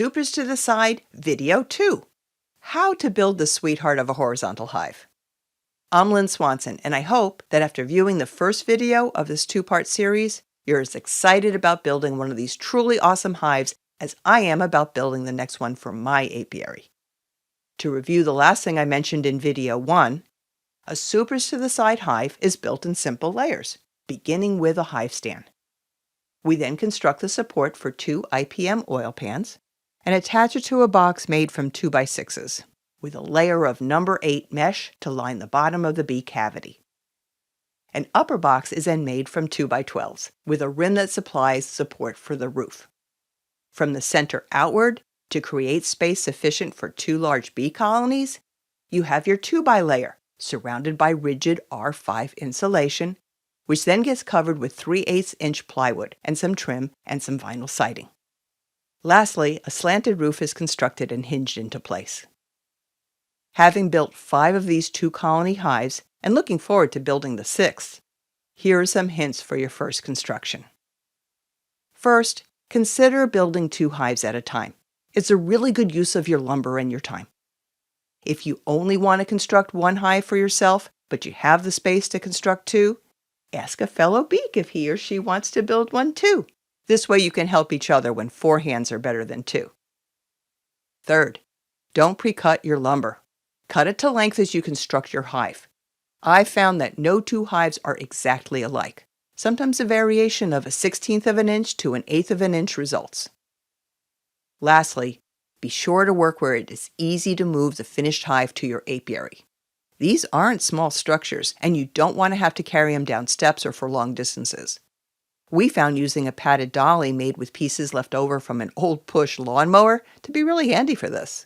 Supers to the Side Video 2. How to build the sweetheart of a horizontal hive. I'm Lynn Swanson, and I hope that after viewing the first video of this two-part series, you're as excited about building one of these truly awesome hives as I am about building the next one for my apiary. To review the last thing I mentioned in video 1, a Supers to the Side hive is built in simple layers, beginning with a hive stand. We then construct the support for 2 IPM oil pans and attach it to a box made from 2x6s with a layer of number 8 mesh to line the bottom of the bee cavity. An upper box is then made from 2x12s with a rim that supplies support for the roof. From the center outward, to create space sufficient for 2 large bee colonies, you have your 2x layer surrounded by rigid R5 insulation, which then gets covered with 3/8 inch plywood and some trim and some vinyl siding. Lastly, a slanted roof is constructed and hinged into place. Having built 5 of these 2-colony hives and looking forward to building the 6th, here are some hints for your first construction. First, consider building 2 hives at a time. It's a really good use of your lumber and your time. If you only want to construct 1 hive for yourself, but you have the space to construct 2, ask a fellow beak if he or she wants to build one too. This way you can help each other when 4 hands are better than 2. Third, don't pre-cut your lumber. Cut it to length as you construct your hive. I've found that no 2 hives are exactly alike. Sometimes a variation of a 1/16 of an inch to an 1/8 of an inch results. Lastly, be sure to work where it is easy to move the finished hive to your apiary. These aren't small structures, and you don't want to have to carry them down steps or for long distances. We found using a padded dolly made with pieces left over from an old push lawnmower to be really handy for this.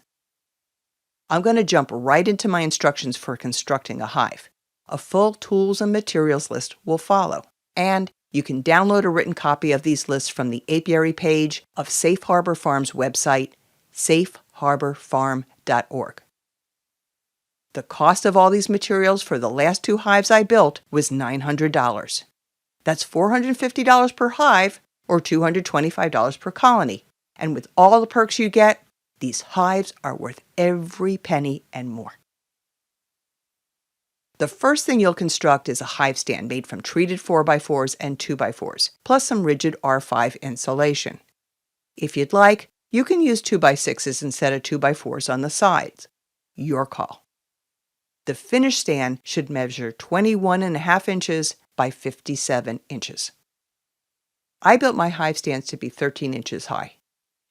I'm going to jump right into my instructions for constructing a hive. A full tools and materials list will follow, and you can download a written copy of these lists from the apiary page of Safe Harbor Farm's website, safeharborfarm.org. The cost of all these materials for the last 2 hives I built was $900. That's $450 per hive, or $225 per colony. And with all the perks you get, these hives are worth every penny and more. The first thing you'll construct is a hive stand made from treated 4x4s and 2x4s, plus some rigid R5 insulation. If you'd like, you can use 2x6s instead of 2x4s on the sides. Your call. The finished stand should measure 21.5 inches by 57 inches. I built my hive stands to be 13 inches high.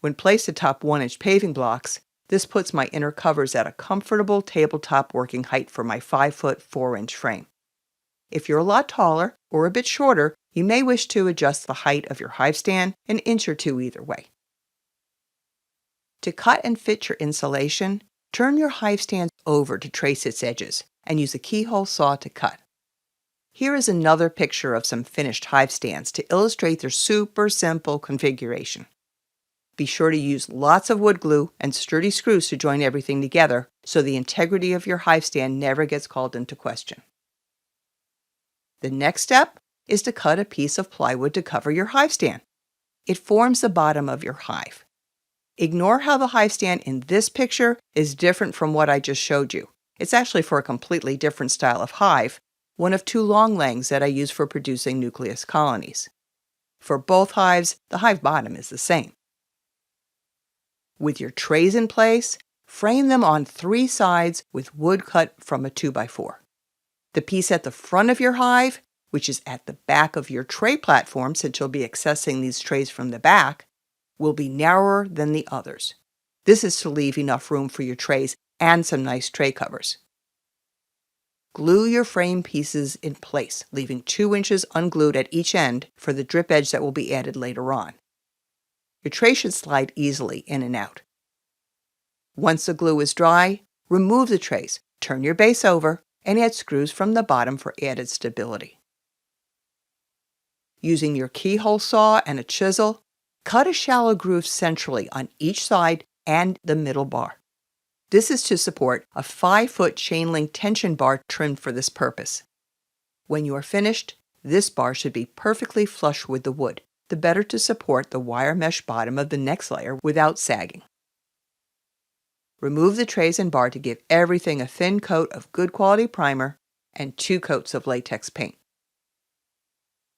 When placed atop 1-inch paving blocks, this puts my inner covers at a comfortable tabletop working height for my 5-foot 4-inch frame. If you're a lot taller or a bit shorter, you may wish to adjust the height of your hive stand an inch or 2 either way. To cut and fit your insulation, turn your hive stand over to trace its edges and use a keyhole saw to cut. Here is another picture of some finished hive stands to illustrate their super simple configuration. Be sure to use lots of wood glue and sturdy screws to join everything together so the integrity of your hive stand never gets called into question. The next step is to cut a piece of plywood to cover your hive stand. It forms the bottom of your hive. Ignore how the hive stand in this picture is different from what I just showed you. It's actually for a completely different style of hive, one of 2 long legs that I use for producing nucleus colonies. For both hives, the hive bottom is the same. With your trays in place, frame them on 3 sides with wood cut from a 2x4. The piece at the front of your hive, which is at the back of your tray platform since you'll be accessing these trays from the back, will be narrower than the others. This is to leave enough room for your trays and some nice tray covers. Glue your frame pieces in place, leaving 2 inches unglued at each end for the drip edge that will be added later on. Your tray should slide easily in and out. Once the glue is dry, remove the trays, turn your base over, and add screws from the bottom for added stability. Using your keyhole saw and a chisel, cut a shallow groove centrally on each side and the middle bar. This is to support a 5-foot chain link tension bar trimmed for this purpose. When you are finished, this bar should be perfectly flush with the wood, the better to support the wire mesh bottom of the next layer without sagging. Remove the trays and bar to give everything a thin coat of good quality primer and 2 coats of latex paint.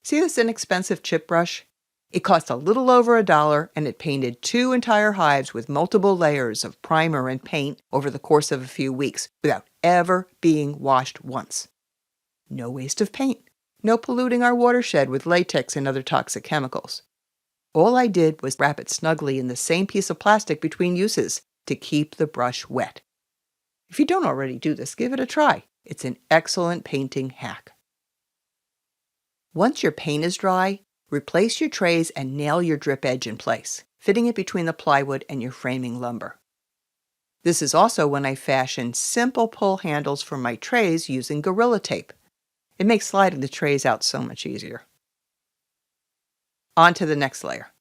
See this inexpensive chip brush? It cost a little over $1 and it painted 2 entire hives with multiple layers of primer and paint over the course of a few weeks without ever being washed once. No waste of paint. No polluting our watershed with latex and other toxic chemicals. All I did was wrap it snugly in the same piece of plastic between uses to keep the brush wet. If you don't already do this, give it a try. It's an excellent painting hack. Once your paint is dry, replace your trays and nail your drip edge in place, fitting it between the plywood and your framing lumber. This is also when I fashion simple pull handles for my trays using Gorilla Tape. It makes sliding the trays out so much easier. On to the next layer.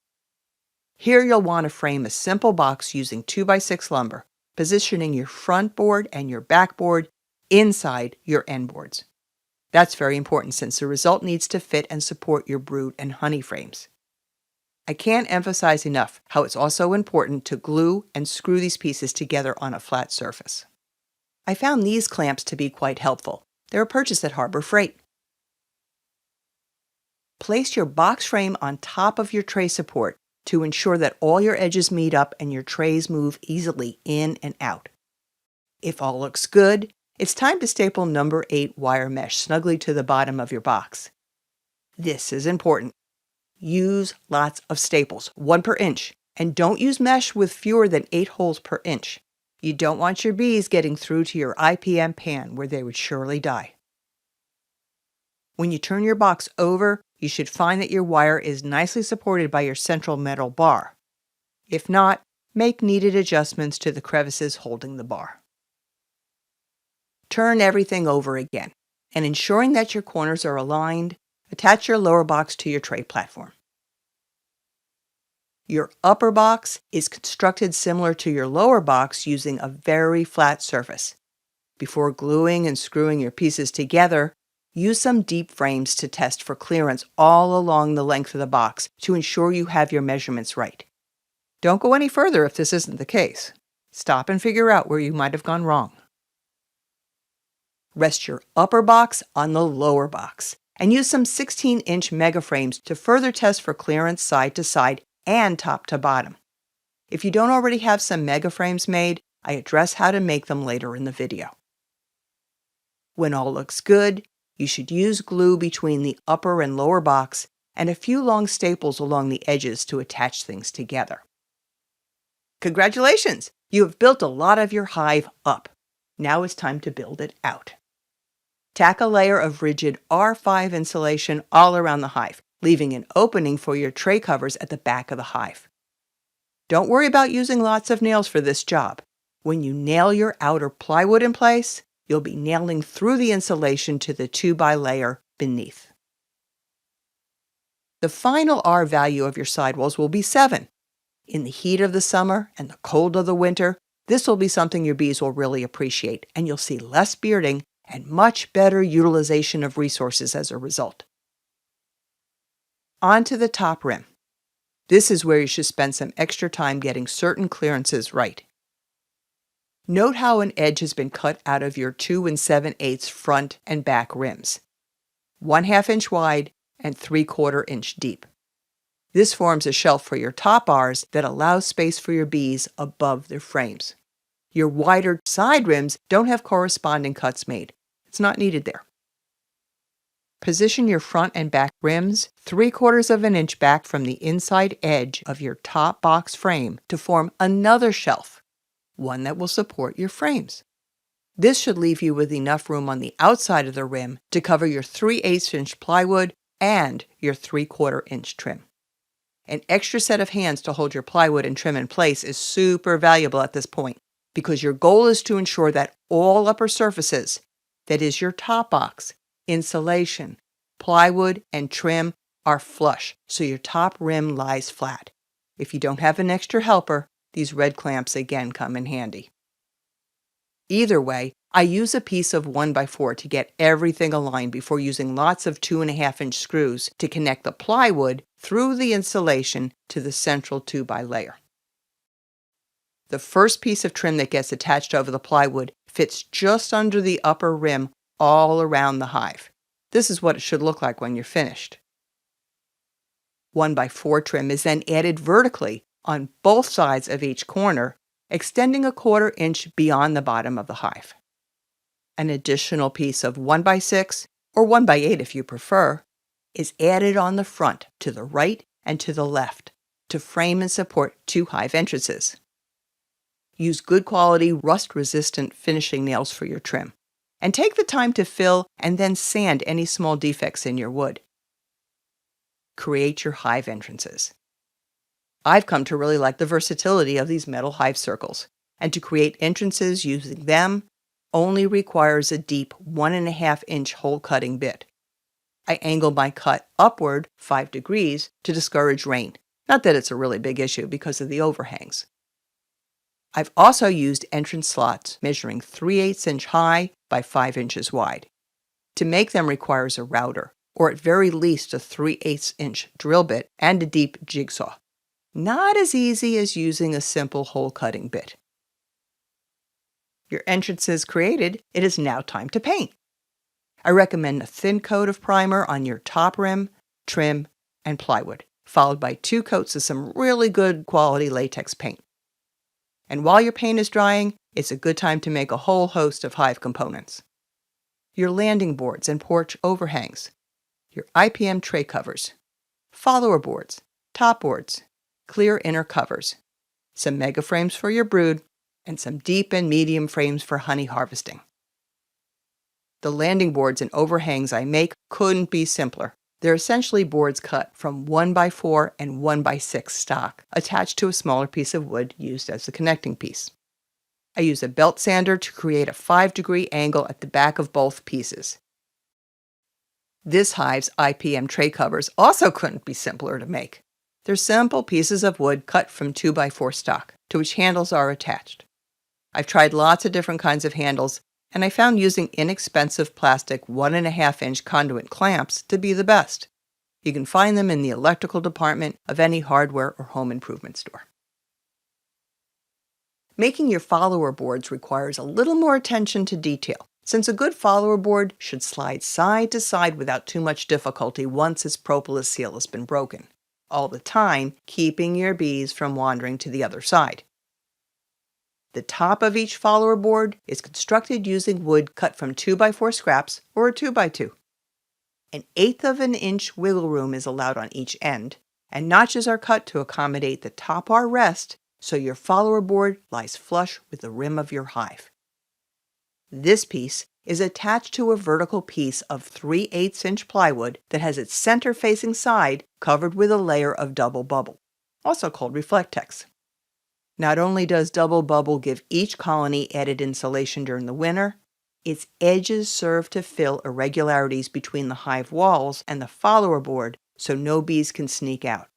Here you'll want to frame a simple box using 2x6 lumber, positioning your front board and your back board inside your end boards. That's very important since the result needs to fit and support your brood and honey frames. I can't emphasize enough how it's also important to glue and screw these pieces together on a flat surface. I found these clamps to be quite helpful. They were purchased at Harbor Freight. Place your box frame on top of your tray support to ensure that all your edges meet up and your trays move easily in and out. If all looks good, it's time to staple number 8 wire mesh snugly to the bottom of your box. This is important. Use lots of staples, 1 per inch, and don't use mesh with fewer than 8 holes per inch. You don't want your bees getting through to your IPM pan where they would surely die. When you turn your box over, you should find that your wire is nicely supported by your central metal bar. If not, make needed adjustments to the crevices holding the bar. Turn everything over again, and ensuring that your corners are aligned, attach your lower box to your tray platform. Your upper box is constructed similar to your lower box using a very flat surface. Before gluing and screwing your pieces together, use some deep frames to test for clearance all along the length of the box to ensure you have your measurements right. Don't go any further if this isn't the case. Stop and figure out where you might have gone wrong. Rest your upper box on the lower box and use some 16-inch mega frames to further test for clearance side to side and top to bottom. If you don't already have some mega frames made, I address how to make them later in the video. When all looks good, you should use glue between the upper and lower box and a few long staples along the edges to attach things together. Congratulations! You have built a lot of your hive up. Now it's time to build it out. Tack a layer of rigid R5 insulation all around the hive, leaving an opening for your tray covers at the back of the hive. Don't worry about using lots of nails for this job. When you nail your outer plywood in place, you'll be nailing through the insulation to the 2x layer beneath. The final R value of your sidewalls will be 7. In the heat of the summer and the cold of the winter, this will be something your bees will really appreciate, and you'll see less bearding and much better utilization of resources as a result. On to the top rim. This is where you should spend some extra time getting certain clearances right. Note how an edge has been cut out of your 2 7/8 front and back rims, 1/2 inch wide and 3/4 inch deep. This forms a shelf for your top Rs that allows space for your bees above their frames. Your wider side rims don't have corresponding cuts made. It's not needed there. Position your front and back rims 3/4 of an inch back from the inside edge of your top box frame to form another shelf, one that will support your frames. This should leave you with enough room on the outside of the rim to cover your 3/8 inch plywood and your 3/4 inch trim. An extra set of hands to hold your plywood and trim in place is super valuable at this point because your goal is to ensure that all upper surfaces, that is your top box, insulation, plywood, and trim, are flush so your top rim lies flat. If you don't have an extra helper, these red clamps again come in handy. Either way, I use a piece of 1x4 to get everything aligned before using lots of 2.5 inch screws to connect the plywood through the insulation to the central 2x layer. The first piece of trim that gets attached over the plywood fits just under the upper rim all around the hive. This is what it should look like when you're finished. 1x4 trim is then added vertically on both sides of each corner, extending a 1/4 inch beyond the bottom of the hive. An additional piece of 1x6, or 1x8 if you prefer, is added on the front to the right and to the left to frame and support 2 hive entrances. Use good quality rust-resistant finishing nails for your trim, and take the time to fill and then sand any small defects in your wood. Create your hive entrances. I've come to really like the versatility of these metal hive circles, and to create entrances using them only requires a deep 1.5 inch hole cutting bit. I angle my cut upward 5 degrees to discourage rain. Not that it's a really big issue because of the overhangs. I've also used entrance slots measuring 3/8 inch high by 5 inches wide. To make them requires a router, or at very least a 3/8 inch drill bit and a deep jigsaw. Not as easy as using a simple hole cutting bit. Your entrances created, it is now time to paint. I recommend a thin coat of primer on your top rim, trim, and plywood, followed by 2 coats of some really good quality latex paint. And while your paint is drying, it's a good time to make a whole host of hive components. Your landing boards and porch overhangs, your IPM tray covers, follower boards, top boards, clear inner covers, some mega frames for your brood, and some deep and medium frames for honey harvesting. The landing boards and overhangs I make couldn't be simpler. They're essentially boards cut from 1x4 and 1x6 stock, attached to a smaller piece of wood used as the connecting piece. I use a belt sander to create a 5-degree angle at the back of both pieces. This hive's IPM tray covers also couldn't be simpler to make. They're simple pieces of wood cut from 2x4 stock, to which handles are attached. I've tried lots of different kinds of handles, and I found using inexpensive plastic 1.5 inch conduit clamps to be the best. You can find them in the electrical department of any hardware or home improvement store. Making your follower boards requires a little more attention to detail, since a good follower board should slide side to side without too much difficulty once its propolis seal has been broken, all the time keeping your bees from wandering to the other side. The top of each follower board is constructed using wood cut from 2x4 scraps or a 2x2. 1/8 inch wiggle room is allowed on each end, and notches are cut to accommodate the top bar rest so your follower board lies flush with the rim of your hive. This piece is attached to a vertical piece of 3/8 inch plywood that has its center-facing side covered with a layer of double bubble, also called Reflectex. Not only does double bubble give each colony added insulation during the winter, its edges serve to fill irregularities between the hive walls and the follower board so no bees can sneak out.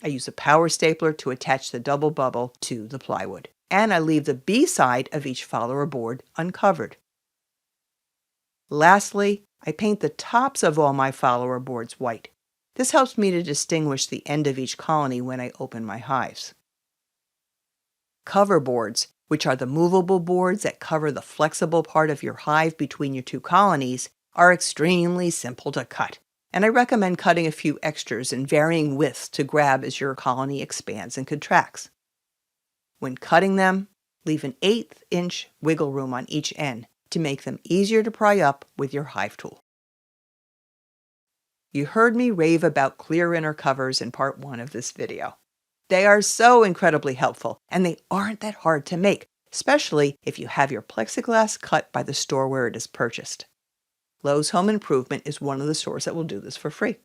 I use a power stapler to attach the double bubble to the plywood, and I leave the bee side of each follower board uncovered. Lastly, I paint the tops of all my follower boards white. This helps me to distinguish the end of each colony when I open my hives. Cover boards, which are the movable boards that cover the flexible part of your hive between your 2 colonies, are extremely simple to cut, and I recommend cutting a few extras in varying widths to grab as your colony expands and contracts. When cutting them, leave an 1/8 inch wiggle room on each end to make them easier to pry up with your hive tool. You heard me rave about clear inner covers in part 1 of this video. They are so incredibly helpful, and they aren't that hard to make, especially if you have your plexiglass cut by the store where it is purchased. Lowe's Home Improvement is one of the stores that will do this for free.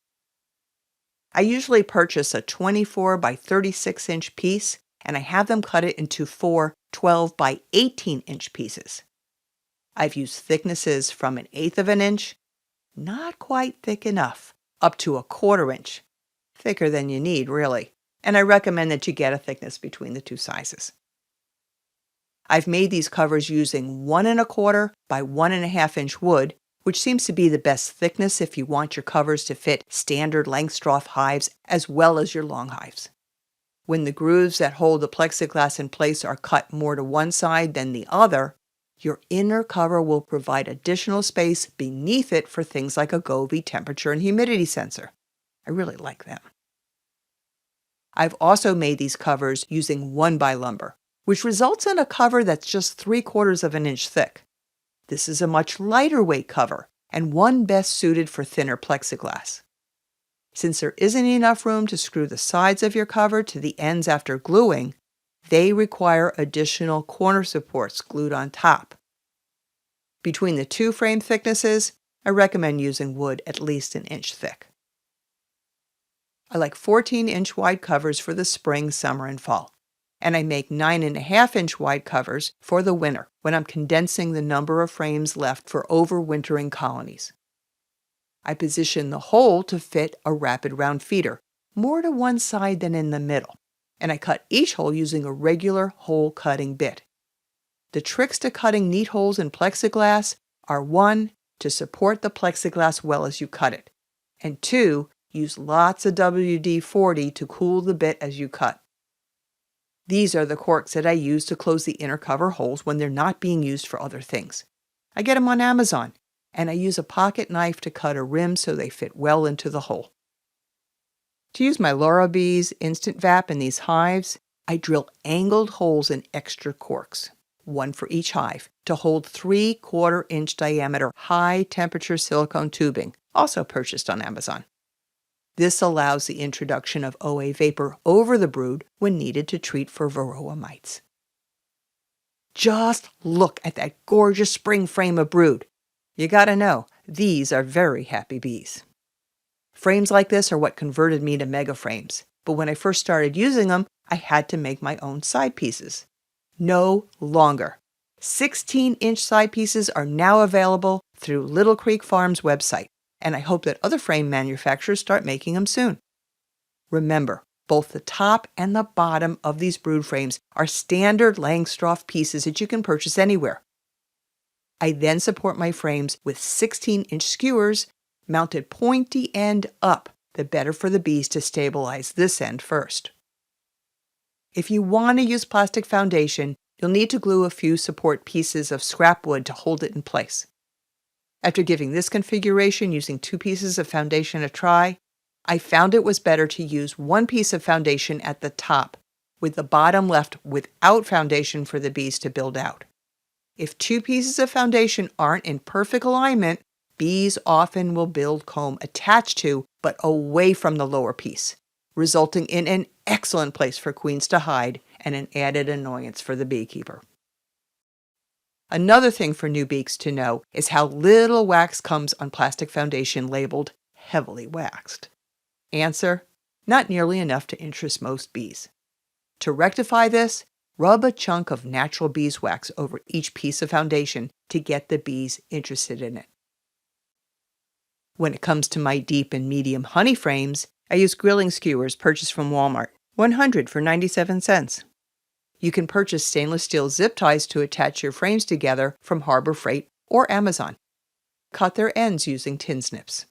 I usually purchase a 24 by 36 inch piece, and I have them cut it into 4 12 by 18 inch pieces. I've used thicknesses from 1/8 inch, not quite thick enough, up to 1/4 inch, thicker than you need really, and I recommend that you get a thickness between the 2 sizes. I've made these covers using 1 1/4 by 1.5 inch wood, which seems to be the best thickness if you want your covers to fit standard Langstroth hives as well as your long hives. When the grooves that hold the plexiglass in place are cut more to one side than the other, your inner cover will provide additional space beneath it for things like a Govee temperature and humidity sensor. I really like them. I've also made these covers using 1x lumber, which results in a cover that's just 3/4 of an inch thick. This is a much lighter weight cover and one best suited for thinner plexiglass. Since there isn't enough room to screw the sides of your cover to the ends after gluing, they require additional corner supports glued on top. Between the two frame thicknesses, I recommend using wood at least an inch thick. I like 14-inch wide covers for the spring, summer, and fall, and I make 9.5-inch wide covers for the winter when I'm condensing the number of frames left for overwintering colonies. I position the hole to fit a rapid round feeder, more to one side than in the middle, and I cut each hole using a regular hole cutting bit. The tricks to cutting neat holes in plexiglass are 1. To support the plexiglass well as you cut it, and 2. Use lots of WD-40 to cool the bit as you cut. These are the corks that I use to close the inner cover holes when they're not being used for other things. I get them on Amazon, and I use a pocket knife to cut a rim so they fit well into the hole. To use my Laura Bees Instant Vap in these hives, I drill angled holes in extra corks, one for each hive, to hold 3/4 inch diameter high temperature silicone tubing, also purchased on Amazon. This allows the introduction of OA vapor over the brood when needed to treat for varroa mites. Just look at that gorgeous spring frame of brood. You gotta know, these are very happy bees. Frames like this are what converted me to mega frames, but when I first started using them, I had to make my own side pieces. No longer. 16-inch side pieces are now available through Little Creek Farms website, and I hope that other frame manufacturers start making them soon. Remember, both the top and the bottom of these brood frames are standard Langstroth pieces that you can purchase anywhere. I then support my frames with 16-inch skewers mounted pointy end up, the better for the bees to stabilize this end first. If you want to use plastic foundation, you'll need to glue a few support pieces of scrap wood to hold it in place. After giving this configuration using 2 pieces of foundation a try, I found it was better to use 1 piece of foundation at the top, with the bottom left without foundation for the bees to build out. If 2 pieces of foundation aren't in perfect alignment, bees often will build comb attached to but away from the lower piece, resulting in an excellent place for queens to hide and an added annoyance for the beekeeper. Another thing for new beaks to know is how little wax comes on plastic foundation labeled heavily waxed. Answer: not nearly enough to interest most bees. To rectify this, rub a chunk of natural beeswax over each piece of foundation to get the bees interested in it. When it comes to my deep and medium honey frames, I use grilling skewers purchased from Walmart, 100 for 97 cents. You can purchase stainless steel zip ties to attach your frames together from Harbor Freight or Amazon. Cut their ends using tin snips.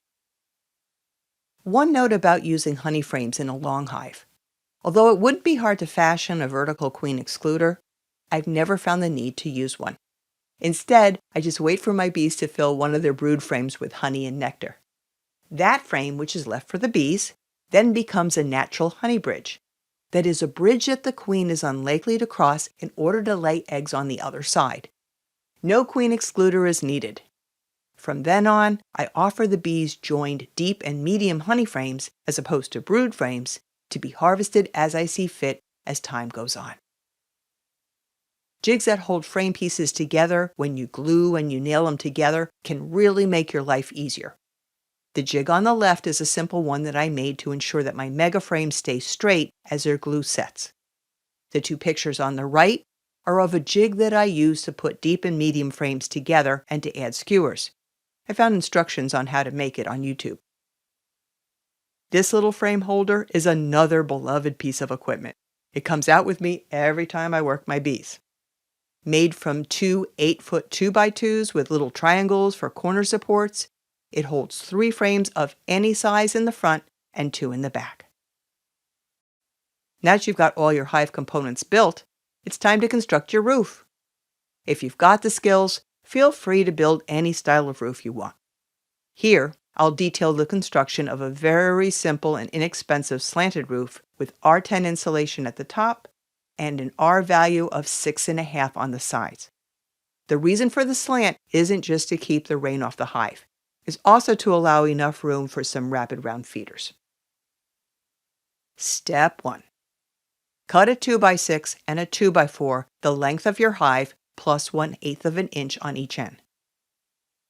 One note about using honey frames in a long hive. Although it wouldn't be hard to fashion a vertical queen excluder, I've never found the need to use one. Instead, I just wait for my bees to fill one of their brood frames with honey and nectar. That frame, which is left for the bees, then becomes a natural honey bridge. That is a bridge that the queen is unlikely to cross in order to lay eggs on the other side. No queen excluder is needed. From then on, I offer the bees joined deep and medium honey frames, as opposed to brood frames, to be harvested as I see fit as time goes on. Jigs that hold frame pieces together when you glue and you nail them together can really make your life easier. The jig on the left is a simple one that I made to ensure that my mega frames stay straight as their glue sets. The 2 pictures on the right are of a jig that I use to put deep and medium frames together and to add skewers. I found instructions on how to make it on YouTube. This little frame holder is another beloved piece of equipment. It comes out with me every time I work my bees. Made from 2 8-foot 2x2s with little triangles for corner supports, it holds 3 frames of any size in the front and 2 in the back. Now that you've got all your hive components built, it's time to construct your roof. If you've got the skills, feel free to build any style of roof you want. Here, I'll detail the construction of a very simple and inexpensive slanted roof with R10 insulation at the top and an R value of 6.5 on the sides. The reason for the slant isn't just to keep the rain off the hive. It's also to allow enough room for some rapid round feeders. Step 1. Cut a 2x6 and a 2x4 the length of your hive plus 1/8 of an inch on each end.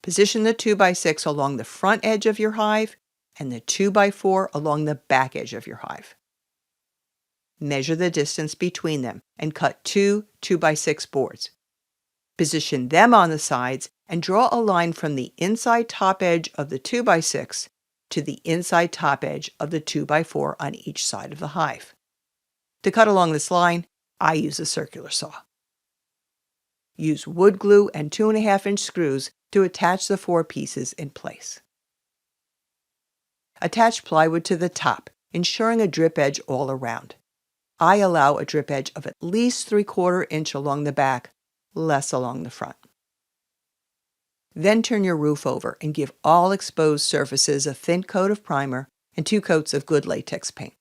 Position the 2x6 along the front edge of your hive and the 2x4 along the back edge of your hive. Measure the distance between them and cut two 2x6 boards. Position them on the sides and draw a line from the inside top edge of the 2x6 to the inside top edge of the 2x4 on each side of the hive. To cut along this line, I use a circular saw. Use wood glue and 2.5-inch screws to attach the 4 pieces in place. Attach plywood to the top, ensuring a drip edge all around. I allow a drip edge of at least 3/4 inch along the back, less along the front. Then turn your roof over and give all exposed surfaces a thin coat of primer and 2 coats of good latex paint.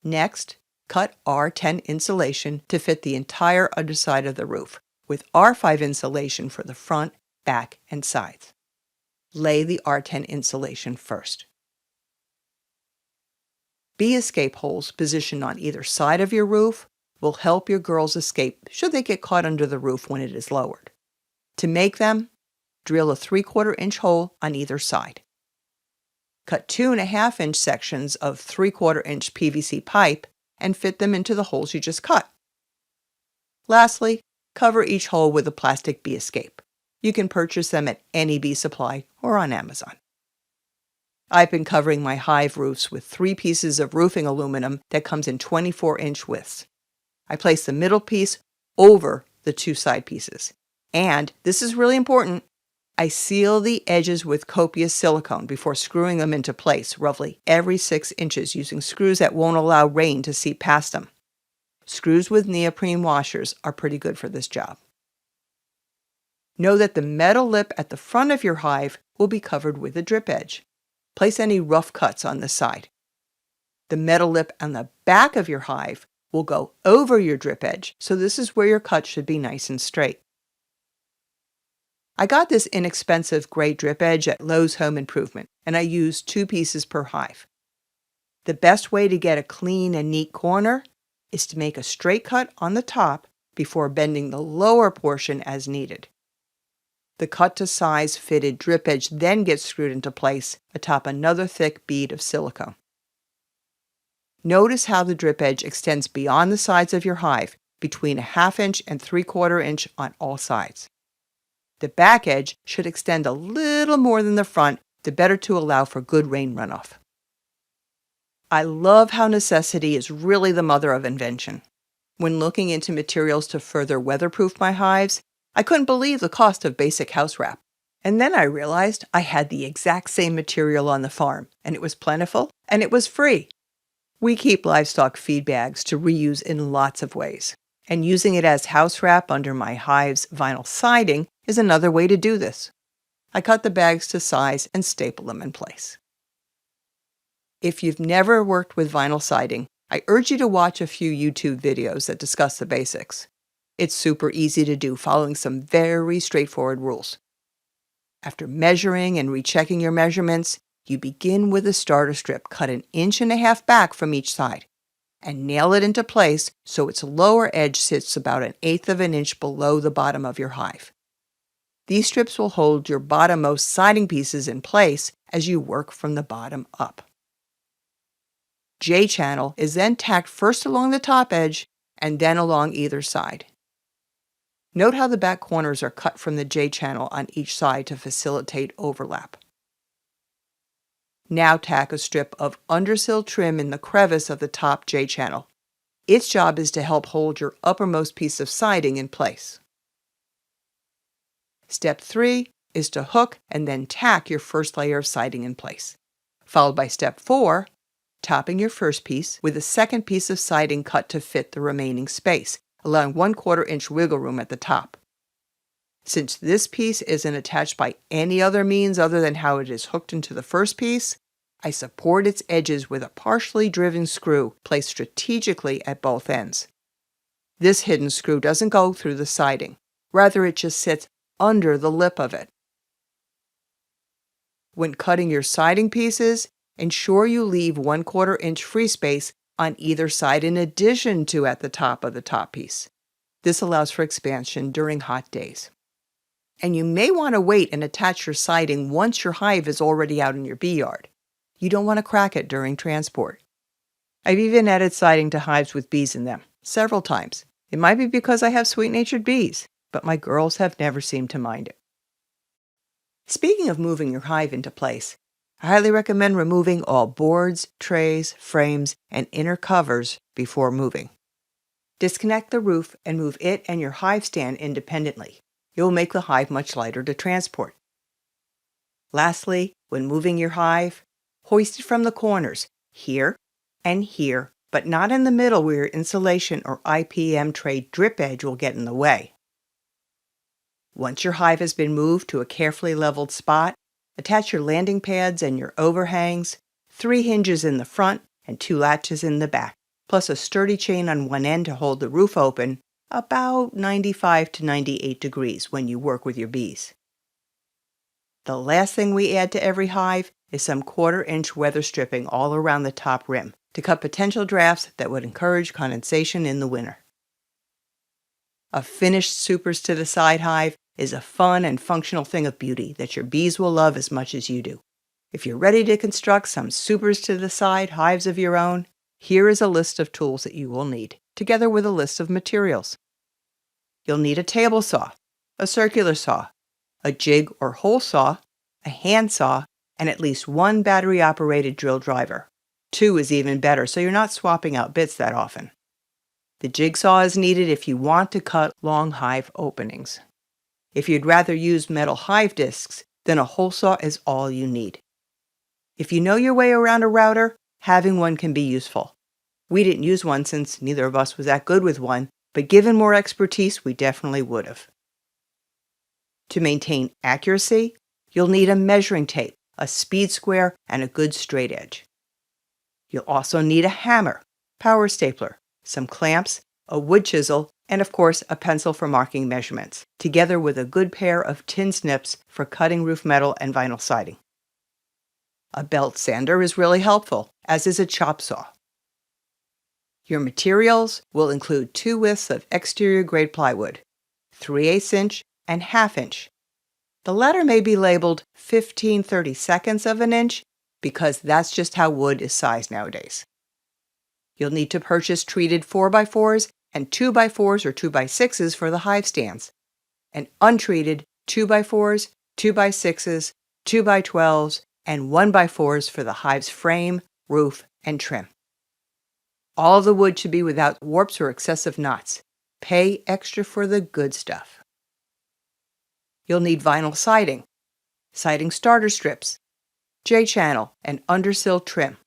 Next, cut R10 insulation to fit the entire underside of the roof, with R5 insulation for the front, back, and sides. Lay the R10 insulation first. Bee escape holes positioned on either side of your roof will help your girls escape should they get caught under the roof when it is lowered. To make them, drill a 3/4-inch hole on either side. Cut 2.5-inch sections of 3/4-inch PVC pipe and fit them into the holes you just cut. Lastly, cover each hole with a plastic bee escape. You can purchase them at any bee supply or on Amazon. I've been covering my hive roofs with 3 pieces of roofing aluminum that comes in 24-inch widths. I place the middle piece over the 2 side pieces. And, this is really important, I seal the edges with copious silicone before screwing them into place roughly every 6 inches using screws that won't allow rain to seep past them. Screws with neoprene washers are pretty good for this job. Know that the metal lip at the front of your hive will be covered with a drip edge. Place any rough cuts on the side. The metal lip on the back of your hive will go over your drip edge, so this is where your cut should be nice and straight. I got this inexpensive gray drip edge at Lowe's Home Improvement, and I used 2 pieces per hive. The best way to get a clean and neat corner is to make a straight cut on the top before bending the lower portion as needed. The cut to size fitted drip edge then gets screwed into place atop another thick bead of silicone. Notice how the drip edge extends beyond the sides of your hive, between a 1/2 inch and 3/4 inch on all sides. The back edge should extend a little more than the front, the better to allow for good rain runoff. I love how necessity is really the mother of invention. When looking into materials to further weatherproof my hives, I couldn't believe the cost of basic house wrap. And then I realized I had the exact same material on the farm, and it was plentiful, and it was free. We keep livestock feed bags to reuse in lots of ways, and using it as house wrap under my hive's vinyl siding is another way to do this. I cut the bags to size and staple them in place. If you've never worked with vinyl siding, I urge you to watch a few YouTube videos that discuss the basics. It's super easy to do, following some very straightforward rules. After measuring and rechecking your measurements, you begin with a starter strip cut 1.5 inches back from each side, and nail it into place so its lower edge sits about 1/8 of an inch below the bottom of your hive. These strips will hold your bottommost siding pieces in place as you work from the bottom up. J-channel is then tacked first along the top edge and then along either side. Note how the back corners are cut from the J-channel on each side to facilitate overlap. Now tack a strip of undersill trim in the crevice of the top J-channel. Its job is to help hold your uppermost piece of siding in place. Step 3 is to hook and then tack your first layer of siding in place, followed by Step 4, topping your first piece with a second piece of siding cut to fit the remaining space, allowing 1/4 inch wiggle room at the top. Since this piece isn't attached by any other means other than how it is hooked into the first piece, I support its edges with a partially driven screw placed strategically at both ends. This hidden screw doesn't go through the siding. Rather, it just sits under the lip of it. When cutting your siding pieces, ensure you leave 1/4 inch free space on either side in addition to at the top of the top piece. This allows for expansion during hot days. And you may want to wait and attach your siding once your hive is already out in your bee yard. You don't want to crack it during transport. I've even added siding to hives with bees in them, several times. It might be because I have sweet-natured bees, but my girls have never seemed to mind it. Speaking of moving your hive into place, I highly recommend removing all boards, trays, frames, and inner covers before moving. Disconnect the roof and move it and your hive stand independently. It will make the hive much lighter to transport. Lastly, when moving your hive, hoist it from the corners, here and here, but not in the middle where your insulation or IPM tray drip edge will get in the way. Once your hive has been moved to a carefully leveled spot, attach your landing pads and your overhangs, 3 hinges in the front and 2 latches in the back, plus a sturdy chain on one end to hold the roof open about 95 to 98 degrees when you work with your bees. The last thing we add to every hive is some 1/4 inch weather stripping all around the top rim to cut potential drafts that would encourage condensation in the winter. A finished supers to the side hive is a fun and functional thing of beauty that your bees will love as much as you do. If you're ready to construct some supers to the side hives of your own, here is a list of tools that you will need, together with a list of materials. You'll need a table saw, a circular saw, a jig or hole saw, a hand saw, and at least 1 battery-operated drill driver. 2 is even better, so you're not swapping out bits that often. The jigsaw is needed if you want to cut long hive openings. If you'd rather use metal hive discs, then a hole saw is all you need. If you know your way around a router, having one can be useful. We didn't use one since neither of us was that good with one, but given more expertise, we definitely would have. To maintain accuracy, you'll need a measuring tape, a speed square, and a good straight edge. You'll also need a hammer, power stapler, some clamps, a wood chisel, and of course a pencil for marking measurements, together with a good pair of tin snips for cutting roof metal and vinyl siding. A belt sander is really helpful, as is a chop saw. Your materials will include 2 widths of exterior grade plywood, 3/8 inch and 1/2 inch. The latter may be labeled 15/32 of an inch because that's just how wood is sized nowadays. You'll need to purchase treated 4x4s and 2x4s or 2x6s for the hive stands, and untreated 2x4s, 2x6s, 2x12s, and 1x4s for the hive's frame, roof, and trim. All of the wood should be without warps or excessive knots. Pay extra for the good stuff. You'll need vinyl siding, siding starter strips, J-channel, and undersill trim.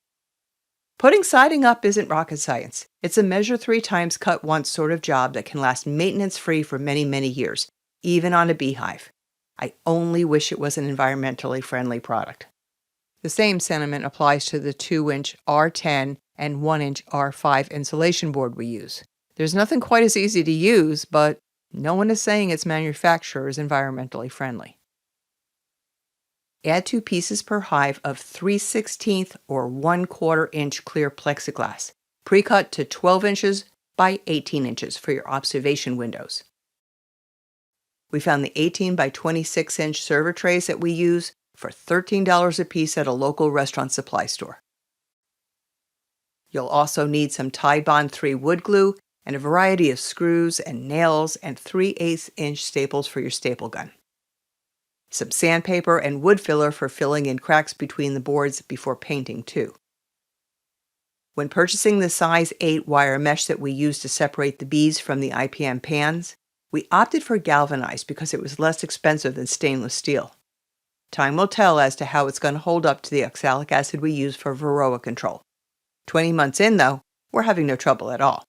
Putting siding up isn't rocket science. It's a measure 3 times cut once sort of job that can last maintenance-free for many, many years, even on a beehive. I only wish it was an environmentally friendly product. The same sentiment applies to the 2-inch R10 and 1-inch R5 insulation board we use. There's nothing quite as easy to use, but no one is saying its manufacturer is environmentally friendly. Add 2 pieces per hive of 3/16 or 1/4 inch clear plexiglass, pre-cut to 12 inches by 18 inches for your observation windows. We found the 18 by 26 inch server trays that we use for $13 a piece at a local restaurant supply store. You'll also need some Tide Bond 3 wood glue and a variety of screws and nails and 3/8 inch staples for your staple gun. Some sandpaper and wood filler for filling in cracks between the boards before painting too. When purchasing the size 8 wire mesh that we use to separate the bees from the IPM pans, we opted for galvanized because it was less expensive than stainless steel. Time will tell as to how it's going to hold up to the oxalic acid we use for varroa control. 20 months in, though, we're having no trouble at all.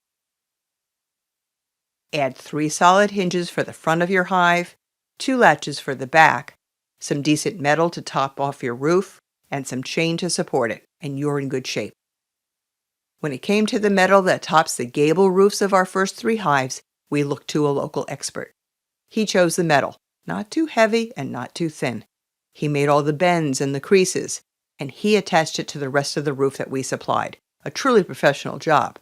Add 3 solid hinges for the front of your hive, 2 latches for the back, some decent metal to top off your roof, and some chain to support it, and you're in good shape. When it came to the metal that tops the gable roofs of our first 3 hives, we looked to a local expert. He chose the metal, not too heavy and not too thin. He made all the bends and the creases, and he attached it to the rest of the roof that we supplied. A truly professional job.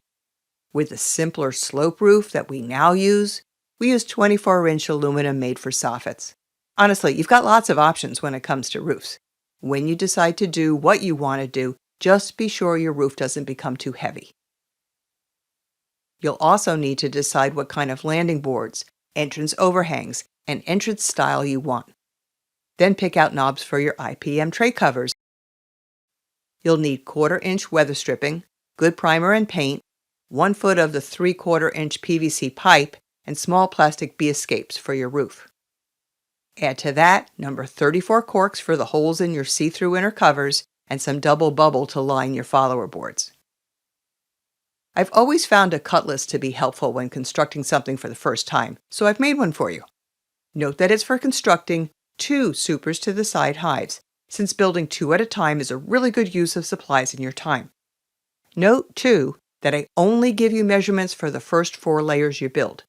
With the simpler slope roof that we now use, we use 24-inch aluminum made for soffits. Honestly, you've got lots of options when it comes to roofs. When you decide to do what you want to do, just be sure your roof doesn't become too heavy. You'll also need to decide what kind of landing boards, entrance overhangs, and entrance style you want. Then pick out knobs for your IPM tray covers. You'll need 1/4-inch weather stripping, good primer and paint, 1 foot of the 3/4-inch PVC pipe, and small plastic bee escapes for your roof. Add to that number 34 corks for the holes in your see-through inner covers and some double bubble to line your follower boards. I've always found a cut list to be helpful when constructing something for the first time, so I've made one for you. Note that it's for constructing 2 supers to the side hives, since building 2 at a time is a really good use of supplies in your time. Note, too, that I only give you measurements for the first 4 layers you build: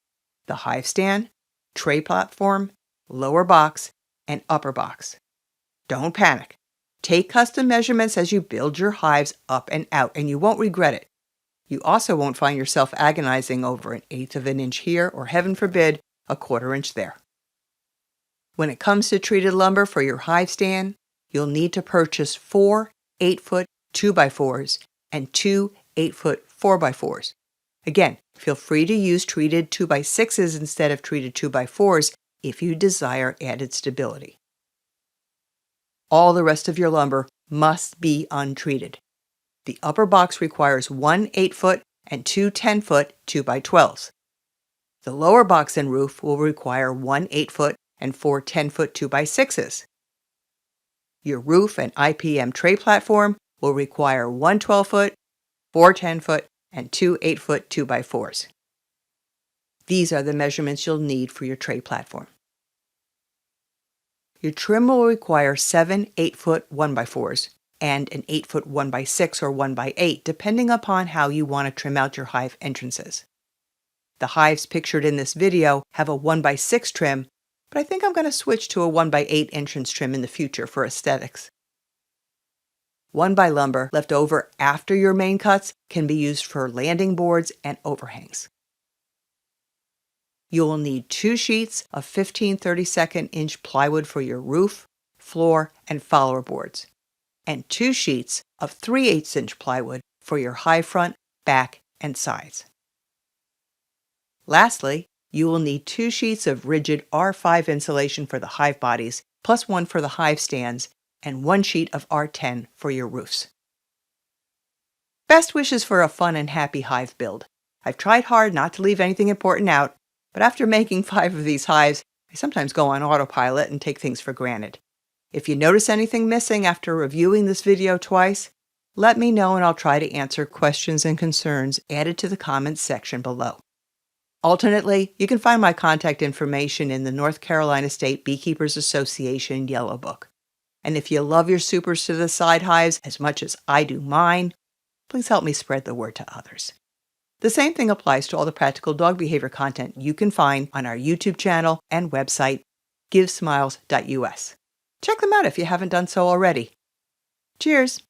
the hive stand, tray platform, lower box, and upper box. Don't panic. Take custom measurements as you build your hives up and out, and you won't regret it. You also won't find yourself agonizing over 1/8 of an inch here, or heaven forbid, a 1/4 inch there. When it comes to treated lumber for your hive stand, you'll need to purchase 4 8-foot 2x4s and 2 8-foot 4x4s. Again, feel free to use treated 2x6s instead of treated 2x4s if you desire added stability. All the rest of your lumber must be untreated. The upper box requires 1 8-foot and 2 10-foot 2x12s. The lower box and roof will require 1 8-foot and 4 10-foot 2x6s. Your roof and IPM tray platform will require 1 12-foot, 4 10-foot, and 2 8-foot 2x4s. These are the measurements you'll need for your tray platform. Your trim will require 7 8-foot 1x4s and an 8-foot 1x6 or 1x8, depending upon how you want to trim out your hive entrances. The hives pictured in this video have a 1x6 trim, but I think I'm going to switch to a 1x8 entrance trim in the future for aesthetics. 1x lumber left over after your main cuts can be used for landing boards and overhangs. You will need 2 sheets of 15/32 plywood for your roof, floor, and follower boards, and 2 sheets of 3/8 plywood for your hive front, back, and sides. Lastly, you will need 2 sheets of rigid R5 insulation for the hive bodies, plus 1 for the hive stands, and 1 sheet of R10 for your roofs. Best wishes for a fun and happy hive build. I've tried hard not to leave anything important out, but after making 5 of these hives, I sometimes go on autopilot and take things for granted. If you notice anything missing after reviewing this video twice, let me know and I'll try to answer questions and concerns added to the comments section below. Alternately, you can find my contact information in the North Carolina State Beekeepers Association Yellow Book. And if you love your supers to the side hives as much as I do mine, please help me spread the word to others. The same thing applies to all the practical dog behavior content you can find on our YouTube channel and website, givesmiles.us. Check them out if you haven't done so already. Cheers!